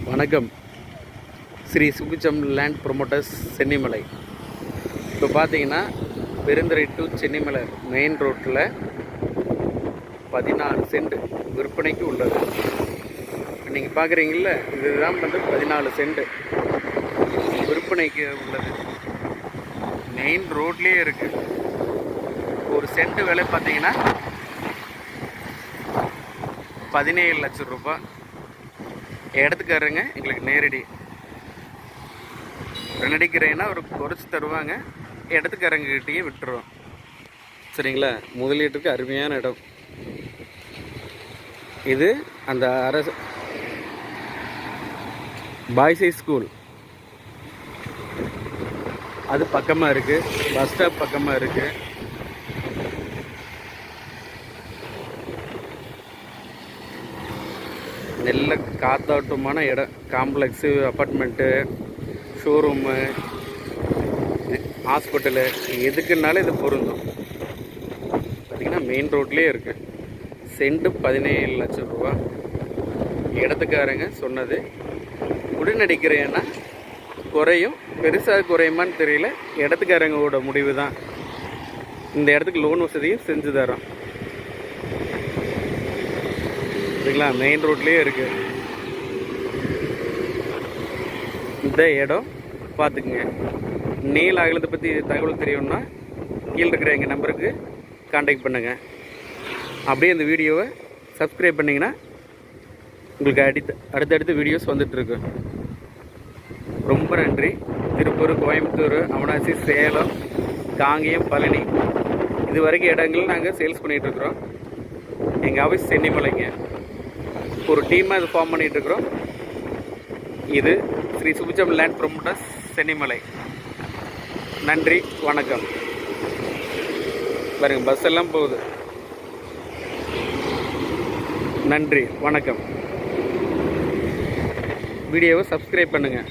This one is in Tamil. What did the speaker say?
வணக்கம். Sri Subicham land promoters Chennimalai. இப்போ பார்த்தீங்கன்னா பெருந்துறை டு சென்னிமலை மெயின் ரோட்டில் 14 சென்ட் விற்பனைக்கு உள்ளது. நீங்கள் பார்க்குறீங்கள, இதுதான் 14 சென்ட் விற்பனைக்கு உள்ளது. மெயின் ரோட்லேயே இருக்குது. ஒரு சென்ட் விலை பார்த்தீங்கன்னா 17 லட்சம் ரூபாய். இடத்துக்காரங்க எங்களுக்கு நேரடி நடிக்கிறேன்னா ஒரு குறைச்சி தருவாங்க. இடத்துக்காரங்ககிட்டயே விட்டுருவோம். சரிங்களா? முதலீட்டுக்கு அருமையான இடம் இது. அந்த அரசு பாய்ஸ் ஹை ஸ்கூல் அது பக்கமாக இருக்குது. பஸ் ஸ்டாப் பக்கமாக இருக்குது. நல்ல காத்தாட்டமான இடம். காம்ப்ளெக்ஸு, அப்பார்ட்மெண்ட்டு, ஷோரூமு, ஹாஸ்பிட்டலு, எதுக்குன்னாலும் இது பொருந்தும். பார்த்திங்கன்னா மெயின் ரோட்லேயே இருக்குது. சென்ட் 17 லட்சம் ரூபா. இடத்துக்காரங்க சொன்னது. உடனடிக்கிறேன்னா குறையும். பெருசாக குறையுமான்னு தெரியல. இடத்துக்காரங்களோட முடிவு தான். இந்த இடத்துக்கு லோன் வசதியும் செஞ்சு தரோம். சரிங்களா? மெயின் ரோட்லேயே இருக்குது இந்த இடம். பார்த்துக்குங்க. நீல அகலத்தை பற்றி தகவல் தெரியும்னா கீழே இருக்கிற எங்கள் நம்பருக்கு காண்டாக்ட் பண்ணுங்கள். அப்படியே இந்த வீடியோவை சப்ஸ்கிரைப் பண்ணிங்கன்னா உங்களுக்கு அடுத்தடுத்த வீடியோஸ் வந்துட்டுருக்கு. ரொம்ப நன்றி. திருப்பூர், கோயம்புத்தூர், அவனாசி, சேலம், காங்கேயம், பழனி இது வரைக்கும் இடங்கள் நாங்கள் சேல்ஸ் பண்ணிகிட்ருக்குறோம். எங்கள் ஆஃபீஸ் சென்னிமலைங்க. ஒரு டீமாக இது ஃபார்ம் பண்ணிகிட்ருக்குறோம். இது ஸ்ரீ சுபிச்சம் லேண்ட் ப்ரொமோட்டர்ஸ் சென்னிமலை. நன்றி, வணக்கம். பாருங்க, பஸ் எல்லாம் போகுது. நன்றி, வணக்கம். வீடியோவை சப்ஸ்கிரைப் பண்ணுங்கள்.